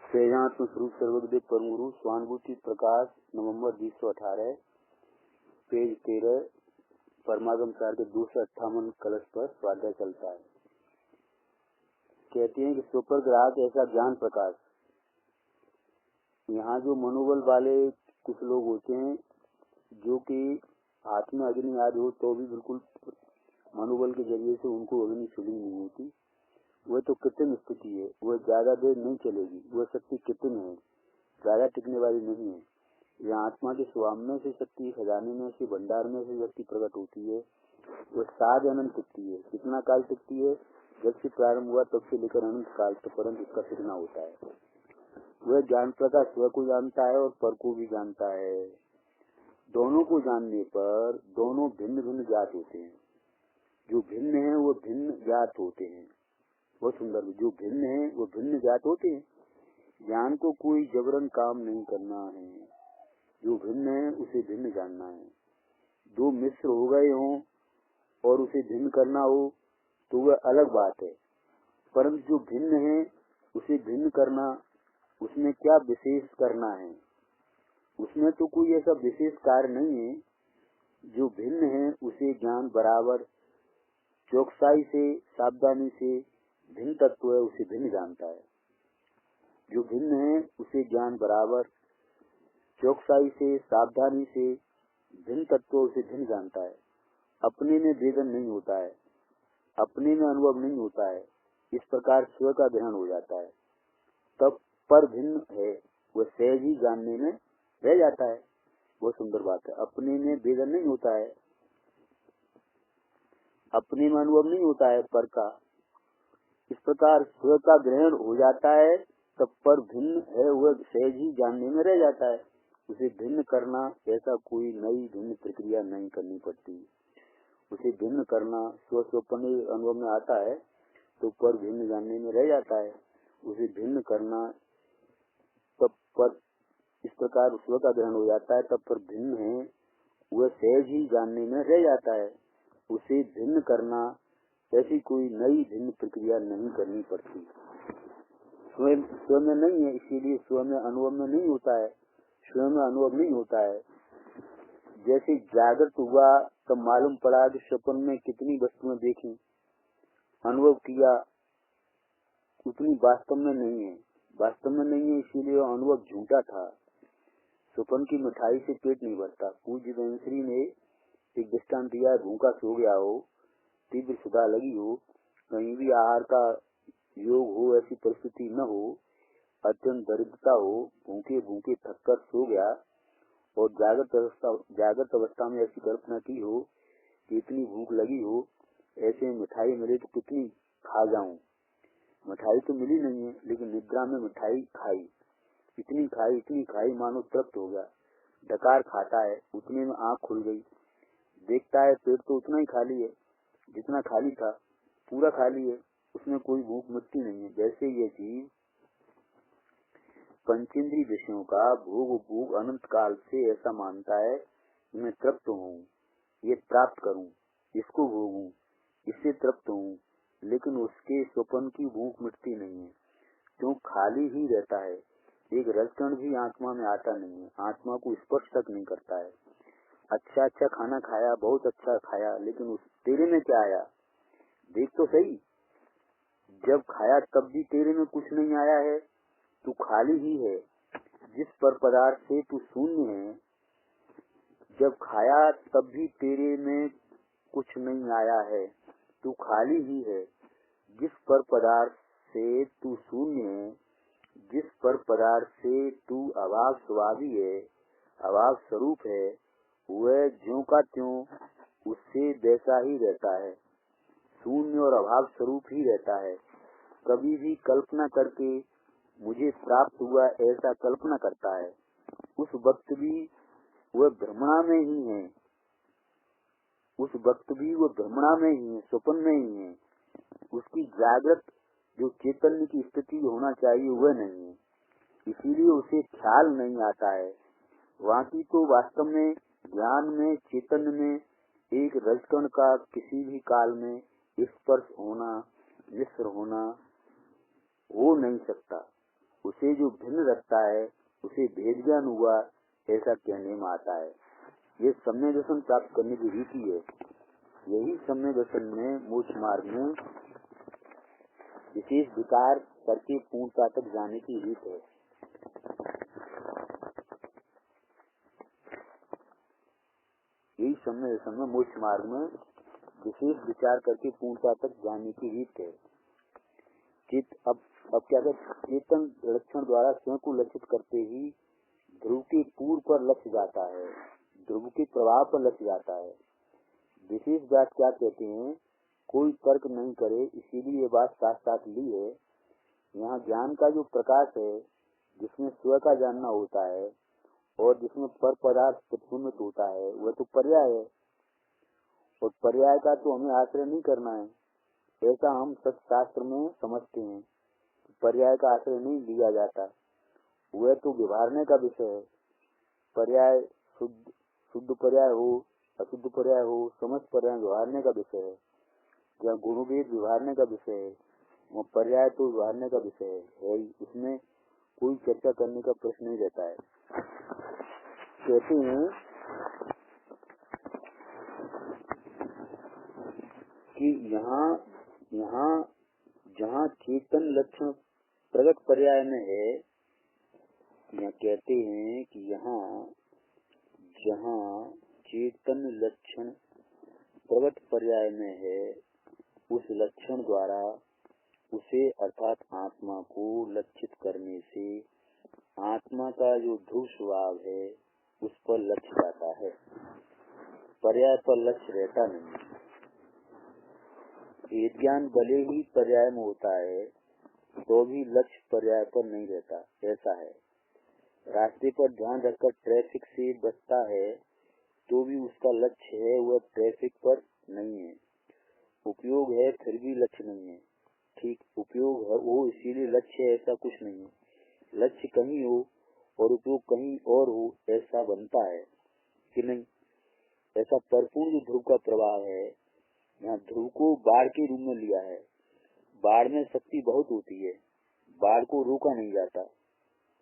वेदांत स्वरूप सर्वज्ञ परम गुरु स्वानुभूति प्रकाश नवंबर 2018 पेज 13 परमागम सार के 258 कलश पर स्वाध्याय चलता है। कहते हैं कि सुपर ग्राहक ऐसा ज्ञान प्रकाश। यहाँ जो मनोबल वाले कुछ लोग होते हैं जो कि हाथ में अग्नि आदि हो तो भी बिल्कुल मनोबल के जरिए से उनको अग्नि छुड़ी नहीं होती, वह तो कृत्रिम स्थिति है, वह ज्यादा देर नहीं चलेगी, वह शक्ति कृत्रिम है, ज्यादा टिकने वाली नहीं है। यह आत्मा के स्वाम में से शक्ति, खजाने में से, भंडार में से शक्ति प्रकट होती है, वह साध अनंत टिकती है। कितना काल टिकती है? जब से प्रारंभ हुआ तब से लेकर अनंत काल तक परंतु इसका टिकना होता है। वह ज्ञान प्रकाश स्व को जानता है और पर को भी जानता है। दोनों को जानने पर दोनों भिन्न भिन्न ज्ञात होते हैं। जो भिन्न है वो भिन्न ज्ञात होते हैं। वो सुंदर, जो भिन्न है वो भिन्न ज्ञात होते हैं। ज्ञान को कोई जबरन काम नहीं करना है, जो भिन्न है उसे भिन्न जानना है। दो मिश्र हो गए हों और उसे भिन्न करना हो तो वह अलग बात है, परंतु जो भिन्न है उसे भिन्न करना, उसमें क्या विशेष करना है? उसमें तो कोई ऐसा विशेष कार्य नहीं है। जो भिन्न है उसे ज्ञान बराबर चौकसाई से, सावधानी से, भिन्न तत्व है उसे भिन्न जानता है। जो भिन्न है उसे ज्ञान बराबर चौकसाई से, सावधानी से, भिन्न तत्व उसे भिन्न जानता है। अपने में भेदन नहीं होता है, अपने में अनुभव नहीं होता है। इस प्रकार स्व का ग्रहण हो जाता है। तब पर भिन्न है वह सहज ही जानने में रह जाता है। बहुत सुंदर बात है। अपने में भेदन नहीं होता है, अपने में अनुभव नहीं होता है पर का। इस प्रकार स्व का ग्रहण हो जाता है, तब पर भिन्न है वह सहज ही जानने में रह जाता है। उसे भिन्न करना ऐसा कोई नई भिन्न प्रक्रिया नहीं करनी पड़ती। उसे भिन्न करना स्व स्वप्न अनुभव में आता है तो पर भिन्न जानने में रह जाता है। उसे भिन्न करना तब पर, इस प्रकार स्व का ग्रहण हो जाता है, तब पर भिन्न है वह सहज ही जानने में रह जाता है। उसे भिन्न करना ऐसी कोई नई भिन्न प्रक्रिया नहीं करनी पड़ती। स्वयं में नहीं है, इसीलिए स्वयं में अनुभव में नहीं होता है, स्वयं में अनुभव नहीं होता है। जैसे जागृत हुआ तब मालूम पड़ा कि स्वप्न में कितनी वस्तुएं देखी, अनुभव किया, उतनी वास्तव में नहीं है। वास्तव में नहीं है इसीलिए अनुभव झूठा था। स्वप्न की मिठाई से पेट नहीं भरता। पूज्य बंसरी ने एक दृष्टांत दिया है, भूखा सो गया हो, तीव्र सुधा लगी हो, कहीं भी आहार का योग हो, ऐसी परिस्थिति न हो, अत्यंत दरिद्रता हो, भूखे भूखे थककर सो गया और जागृत अवस्था में ऐसी कल्पना की हो कि इतनी भूख लगी हो, ऐसे मिठाई मिले तो कितनी खा जाऊं। मिठाई तो मिली नहीं है, लेकिन निद्रा में मिठाई खाई, इतनी खाई मानो तृप्त हो गया। डकार खाता है, उतने में आँख खुल गई, देखता है पेट तो उतना ही खाली है जितना खाली था, पूरा खाली है, उसमें कोई भूख मिटती नहीं है। जैसे ये जीव पंचेंद्रिय विषयों का भोग भोग अनंत काल से ऐसा मानता है, मैं तृप्त हूँ, ये प्राप्त करूँ, इसको भोगूं, इससे तृप्त हूँ, लेकिन उसके स्वप्न की भूख मिटती नहीं है, क्यों खाली ही रहता है। एक रजकण भी आत्मा में आता नहीं है, आत्मा को स्पर्श तक नहीं करता है। अच्छा खाना खाया, बहुत अच्छा खाया, लेकिन उस तेरे में क्या आया? देख तो सही, जब खाया तब भी तेरे में कुछ नहीं आया है, तू खाली ही है। जिस पर पदार्थ से तू शून्य है, जब खाया तब भी तेरे में कुछ नहीं आया है, तू खाली ही है। जिस पर पदार्थ से तू शून्य है, जिस पर पदार्थ से तू अभाव स्वभावी है, अभाव स्वरूप है, वह ज्यों का त्यों उससे वैसा ही रहता है, शून्य और अभाव स्वरूप ही रहता है। कभी भी कल्पना करके मुझे प्राप्त हुआ ऐसा कल्पना करता है, उस वक्त भी वह भ्रमणा में ही है, उस वक्त भी वह भ्रमणा में ही है, स्वप्न में ही है। उसकी जागृत जो चैतन्य की स्थिति होना चाहिए वह नहीं है, इसीलिए उसे ख्याल नहीं आता है। वहाँ की तो वास्तव में ज्ञान में, चैतन्य में एक रजकण का किसी भी काल में स्पर्श होना, मिश्र होना हो नहीं सकता। उसे जो भिन्न रखता है उसे भेद ज्ञान हुआ ऐसा कहने में आता है। ये सम्यक दर्शन प्राप्त करने की रीति है। यही सम्यक दर्शन में मोक्ष मार्ग में विशेष विकार करके पूर्णता तक जाने की रीत है। यही सम्यक दर्शन में मोक्ष मार्ग में विशेष विचार करके पूर्णता तक जाने की रीत है। चित्त अब क्या कहते, चेतन लक्षण द्वारा स्वयं को लक्षित करते ही ध्रुव के पूर्व पर लक्ष्य जाता है, ध्रुव के प्रभाव पर लक्ष्य जाता है। विशेष बात क्या कहते हैं, कोई तर्क नहीं करे, इसीलिए ये बात साथ साथ ली है। यहाँ ज्ञान का जो प्रकाश है जिसमें स्वयं का जानना होता है और जिसमें पर पदार्थ प्रतिबिंबित होता है वह तो पर्याय है, और पर्याय का तो हमें आश्रय नहीं करना है, ऐसा हम शास्त्र में समझते हैं। पर्याय का आश्रय नहीं लिया जाता, वह तो व्यवहारने का विषय है। पर्याय शुद्ध पर्याय हो अशुद्ध पर्याय हो, समस्त पर्याय व्यवहारने का विषय है। जहाँ गुणभेद व्यवहारने का विषय है, वो पर्याय तो व्यवहारने का विषय है ही, उसमें कोई चर्चा करने का प्रश्न नहीं रहता है। कहते हैं कि यहाँ जहाँ चेतन लक्षण प्रगट पर्याय में है, यहाँ कहते हैं कि यहाँ जहाँ चेतन लक्षण प्रगट पर्याय में है, उस लक्षण द्वारा उसे अर्थात आत्मा को लक्षित करने से आत्मा का जो ध्रुव स्वभाव है उस पर लक्ष्य जाता है, पर्याय पर लक्ष्य रहता नहीं। वेद ज्ञान भले ही पर्याय में होता है तो भी लक्ष्य पर्याय पर नहीं रहता, ऐसा है। रास्ते पर ध्यान रखकर ट्रैफिक से बचता है तो भी उसका लक्ष्य है वह ट्रैफिक पर नहीं है। उपयोग है फिर भी लक्ष्य नहीं है। ठीक, उपयोग है वो इसीलिए लक्ष्य है, ऐसा कुछ नहीं है। लक्ष्य कहीं हो और उपयोग कहीं और हो, ऐसा बनता है कि नहीं। ऐसा परिपूर्ण जो ध्रुव का प्रभाव है, यहाँ ध्रुव को बाढ़ के रूप में लिया है। बाढ़ में शक्ति बहुत होती है, बाढ़ को रोका नहीं जाता।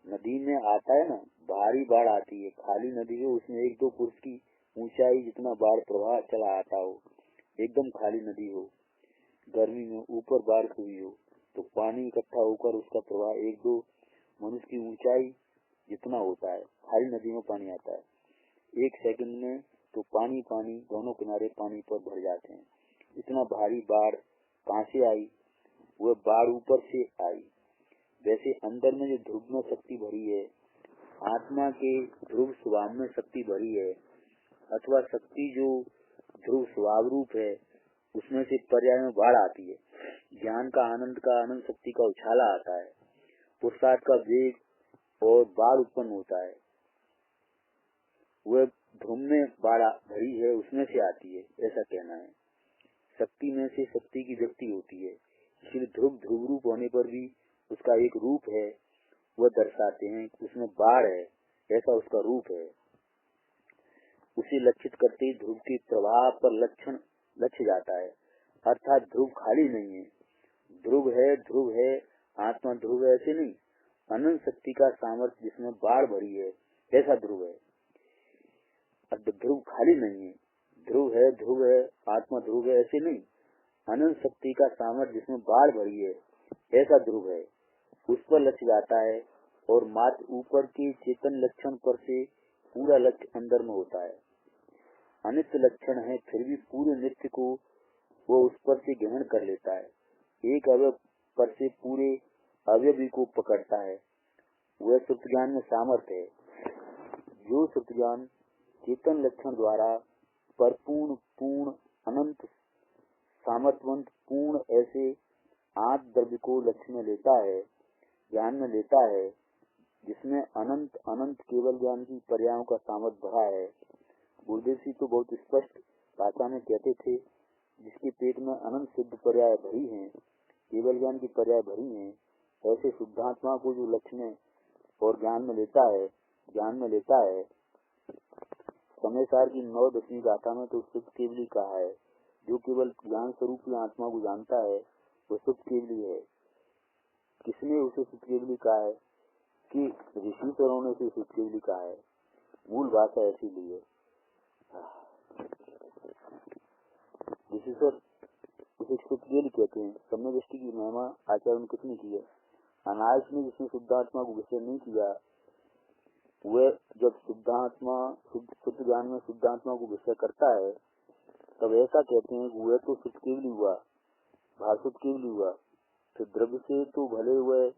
नदी में आता है ना, भारी बाढ़ आती है, खाली नदी हो, उसमें 1-2 पुरुष की ऊंचाई जितना बाढ़ प्रवाह चला आता हो, एकदम खाली नदी हो, गर्मी में ऊपर बारिश हुई हो तो पानी इकट्ठा होकर उसका प्रवाह 1-2 मनुष्य की ऊंचाई जितना होता है, खाली नदी में पानी आता है। 1 सेकंड में तो पानी दोनों किनारे पानी पर भर जाते हैं। इतना भारी बाढ़ कहाँ से आई? वह बाढ़ ऊपर से आई। वैसे अंदर में जो ध्रुव में शक्ति भरी है, आत्मा के ध्रुव स्वभाव में शक्ति भरी है, अथवा शक्ति जो ध्रुव स्वभाव रूप है, उसमें से पर्याय में बाढ़ आती है। ज्ञान का आनंद शक्ति का उछाला आता है, पुरुषार्थ का वेग और बाढ़ उत्पन्न होता है। वह ध्रुव में बाढ़ भरी है, उसमें से आती है, ऐसा कहना है। शक्ति में से शक्ति की व्यक्ति होती है, इसलिए ध्रुव रूप होने पर भी उसका एक रूप है, वह दर्शाते हैं। उसमें बाढ़ है, ऐसा उसका रूप है। उसे लक्षित करते ही ध्रुव के प्रभाव पर लक्ष्य जाता है, अर्थात ध्रुव खाली नहीं है। ध्रुव है, आत्मा ध्रुव है, ऐसे नहीं। अनंत शक्ति का सामर्थ्य जिसमें बाढ़ भरी है, ऐसा ध्रुव है। अब ध्रुव खाली नहीं है, ध्रुव है, आत्मा ध्रुव है, ऐसे नहीं। अनंत शक्ति का सामर्थ्य जिसमें बाढ़ भरी है, ऐसा ध्रुव है। उस पर लक्ष्य जाता है और मात्र ऊपर के चेतन लक्षण पर से पूरा लक्ष्य अंदर में होता है। अनित्य लक्षण है, फिर भी पूरे नित्य को वो उस पर से ग्रहण कर लेता है। एक अवयव पर से पूरे अवयवी को पकड़ता है, वह सुप्त ज्ञान में सामर्थ्य है। जो सुप्त ज्ञान चेतन लक्षण द्वारा परिपूर्ण, पूर्ण, अनंत, सामर्थ्यवंत, पूर्ण ऐसे आत्म द्रव्य को लक्ष्य में लेता है, ज्ञान में लेता है, जिसमें अनंत केवल ज्ञान की पर्यायों का सामर्थ्य भरा है। गुरुदेव जी तो बहुत स्पष्ट भाषा में कहते थे, जिसके पेट में अनंत सिद्ध पर्याय भरी हैं, केवल ज्ञान की पर्याय भरी हैं, ऐसे शुद्धात्मा को जो लक्ष्य में और ज्ञान में लेता है। समय सार की 9-10वीं गाथा में तो शुद्ध केवली कहा है। जो केवल ज्ञान स्वरूप की आत्मा को जानता है वह शुद्ध केवली है। किसने उसे शुद्ध केवली कहा है? कि ऋषिश्वरों ने इसे सुतकेवली कहा है, मूल भाषा ऐसी ली है। ऋषिश्वर उसे सुतकेवली कहते हैं। सम्यक दृष्टि की महिमा आचार्य ने कितनी की है। अनायास में जिसने शुद्धात्मा को विषय नहीं किया, वह जब शुद्धात्मा शुद्ध ज्ञान में शुद्धात्मा को विषय करता है, तब ऐसा कहते हैं कि वह तो सुतकेवली हुआ, भाषुत केवली हुआ। तो द्रव्य से तो भले हुए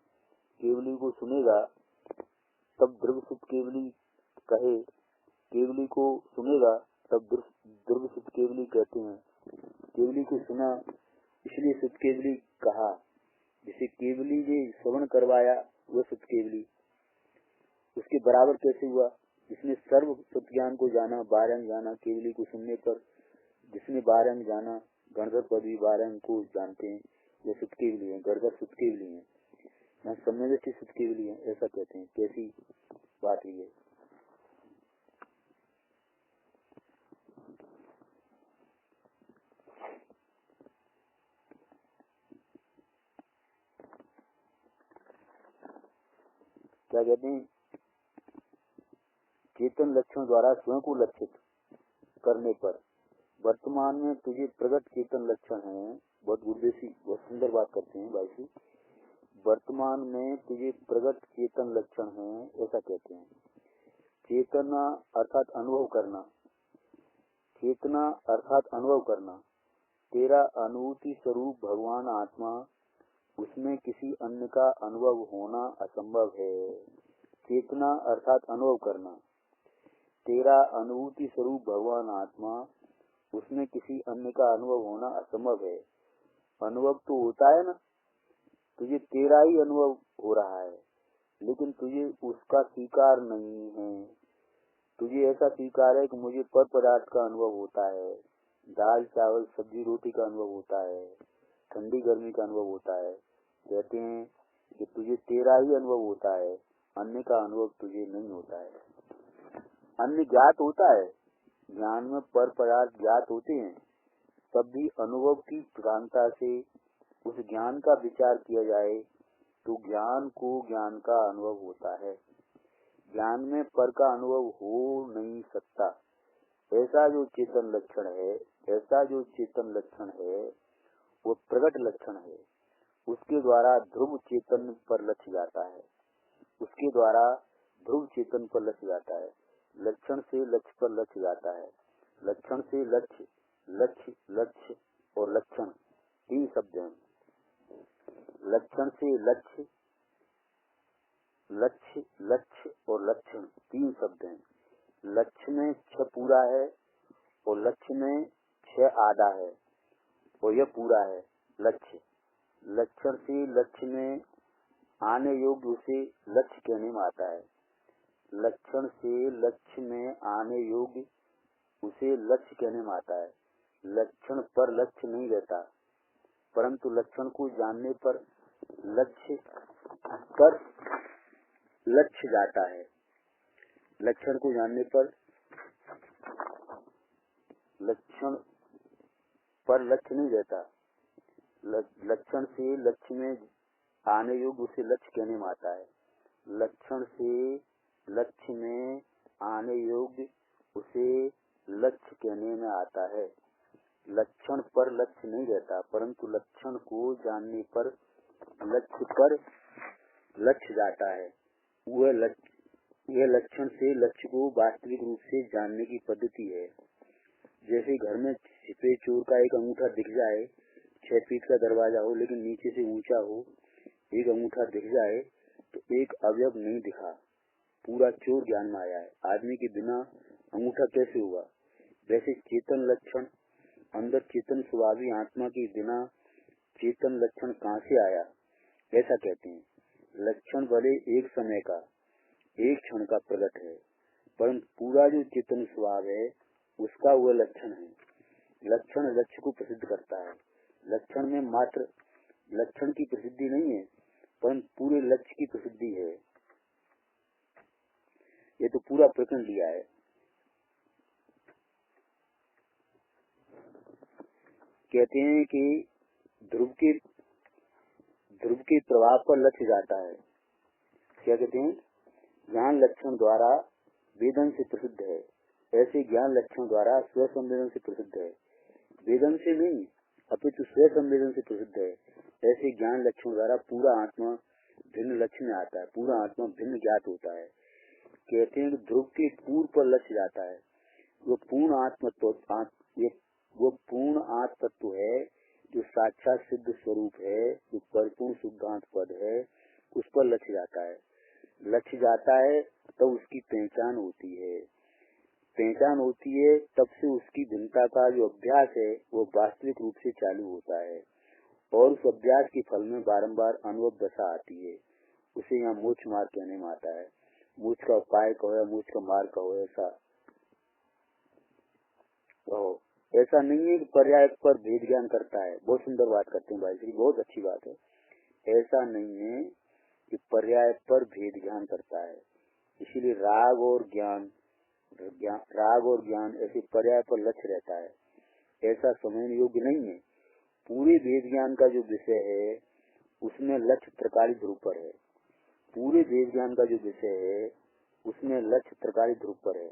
केवली को सुनेगा, तब द्रव्य सुत केवली कहे, केवली को सुनेगा तब द्रव्य सुत केवली कहते हैं। केवली को सुना इसलिए सुत केवली कहा। जिसे केवली ने श्रवण करवाया वह सुत केवली, उसके बराबर कैसे हुआ। जिसने सर्व सुत ज्ञान को जाना, 12 अंग जाना, केवली को सुनने पर जिसने 12 अंग जाना, गणधर पदवी 12 अंग को जानते हैं, वो सुत केवली है, गणधर सुत केवली है, यहाँ सम्यदृष्टि सुत केवली है, ऐसा कहते हैं। कैसी बात है ये। क्या कहते हैं, चेतन लक्षण द्वारा स्वयं को लक्षित करने पर वर्तमान में तुझे प्रगट चेतन लक्षण है। बहुत गुरुदेशी बहुत सुंदर बात करते हैं भाई जी। वर्तमान में तुझे प्रगट चेतन लक्षण है, ऐसा कहते हैं। चेतना अर्थात अनुभव करना, चेतना अर्थात अनुभव करना। तेरा अनुभूति स्वरूप भगवान आत्मा, उसमें किसी अन्य का अनुभव होना असंभव है। चेतना अर्थात अनुभव करना। तेरा अनुभूति स्वरूप भगवान आत्मा, उसमें किसी अन्य का अनुभव होना असंभव है। अनुभव तो होता है ना, तुझे तेरा ही अनुभव हो रहा है, लेकिन तुझे उसका स्वीकार नहीं है। तुझे ऐसा स्वीकार है कि मुझे पर पदार्थ का अनुभव होता है, दाल चावल सब्जी रोटी का अनुभव होता है, ठंडी गर्मी का अनुभव होता है। कहते हैं कि तुझे तेरा ही अनुभव होता है, अन्य का अनुभव तुझे नहीं होता है। अन्य ज्ञात होता है, ज्ञान में पर पदार्थ ज्ञात होते हैं, तब भी अनुभव की प्रधानता से उस ज्ञान का विचार किया जाए तो ज्ञान को ज्ञान का अनुभव होता है। ज्ञान में पर का अनुभव हो नहीं सकता। ऐसा जो चेतन लक्षण है, ऐसा जो चेतन लक्षण है वो प्रगट लक्षण है। उसके द्वारा ध्रुव चेतन पर लक्ष्य जाता है, उसके द्वारा ध्रुव चेतन पर लक्ष्य जाता है। लक्षण से लक्ष्य पर लक्ष्य जाता है। लक्षण से लक्ष्य, लक्ष्य लक्ष्य और लक्षण 3 शब्द हैं। लक्षण से लक्ष्य, लक्ष्य लक्ष्य और लक्षण 3 शब्द हैं। लक्ष्य में 6 पूरा है और लक्ष्य में 6 आधा है और यह पूरा है लक्ष्य। लक्षण से लक्ष्य में आने योग्य उसे लक्ष्य कहने में आता है। लक्षण से लक्ष्य में आने योग्य उसे लक्ष्य कहने में आता है। लक्षण पर लक्ष्य नहीं रहता, परंतु लक्षण को जानने पर लक्ष्य पर लक्ष्य जाता है। लक्षण को जानने पर लक्षण पर लक्ष्य नहीं रहता। लक्षण से लक्ष्य में आने योग्य उसे लक्ष्य कहने में आता है। लक्षण से लक्ष्य में आने योग्य उसे लक्ष्य कहने में आता है। लक्षण पर लक्ष्य नहीं रहता, परंतु लक्षण को जानने पर लक्ष्य पर लक्ष्य जाता है। वह लक्षण से लक्ष्य को वास्तविक रूप से जानने की पद्धति है। जैसे घर में छिपे चोर का एक अंगूठा दिख जाए, 6 फीट का दरवाजा हो लेकिन नीचे से ऊंचा हो, एक अंगूठा दिख जाए तो एक अवयव नहीं दिखा, पूरा चोर ज्ञान में आया है। आदमी के बिना अंगूठा कैसे हुआ? वैसे चेतन लक्षण, अंदर चेतन स्वभावी आत्मा के बिना चेतन लक्षण कहाँ से आया, ऐसा कहते हैं। लक्षण भले एक समय का, एक क्षण का प्रकट है, परंतु पूरा जो चेतन स्वभाव है उसका वह लक्षण है। लक्षण लक्ष्य को प्रसिद्ध करता है। लक्षण में मात्र लक्षण की प्रसिद्धि नहीं है, परंतु पूरे लक्ष्य की प्रसिद्धि है। ये तो पूरा प्रकरण लिया है। कहते हैं कि ध्रुव के प्रभाव पर लक्ष्य जाता है। क्या कहते हैं, ज्ञान लक्षण द्वारा वेदन से प्रसिद्ध है, ऐसे ज्ञान लक्षण द्वारा स्व संवेदन से प्रसिद्ध है। वेदन से नहीं अपितु स्व संवेदन से प्रसिद्ध है। ऐसे ज्ञान लक्षण द्वारा पूरा आत्मा भिन्न लक्ष्य में आता है, पूरा आत्मा भिन्न ज्ञात होता है। कहते हैं ध्रुव के पूर्व पर लक्ष्य जाता है। वो पूर्ण आत्म वो पूर्ण आत्म तत्व है जो साक्षात सिद्ध स्वरूप है, जो परिपूर्ण शुद्धांत पद है, उस पर लक्ष्य जाता है। लक्ष्य जाता है तो उसकी पहचान होती है, पहचान होती है तब से उसकी भिन्नता का जो अभ्यास है वो वास्तविक रूप से चालू होता है और उस अभ्यास के फल में बारंबार अनुभव दशा आती है। उसे यहाँ मोक्ष मार्ग कहने में आता है। मोक्ष का उपाय कहो या मोक्ष का मार्ग कहो, ऐसा नहीं है कि पर्याय पर भेद ज्ञान करता है। बहुत सुंदर बात करते हैं भाई श्री, बहुत अच्छी बात है। ऐसा नहीं है कि पर्याय पर भेद ज्ञान करता है। इसीलिए राग और ज्ञान ऐसे पर्याय पर लक्ष्य रहता है, ऐसा समझने योग्य नहीं है। पूरे वेद ज्ञान का जो विषय है उसमें लक्ष्य त्रिकाली ध्रुव पर है। पूरे वेद ज्ञान का जो विषय है उसमें लक्ष्य त्रिकाली ध्रुव पर है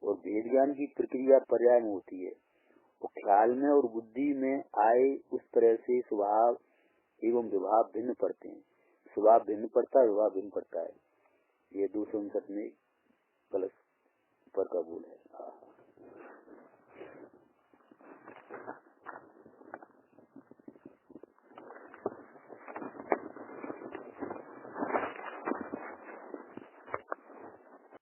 और वेद ज्ञान की प्रक्रिया पर्याय में होती है। वो ख्याल में और बुद्धि में आए उस तरह से स्वभाव एवं विभाव भिन्न पड़ते हैं। स्वभाव भिन्न पड़ता है, विभाव भिन्न पड़ता है। ये 259 प्लस पर का बोल है।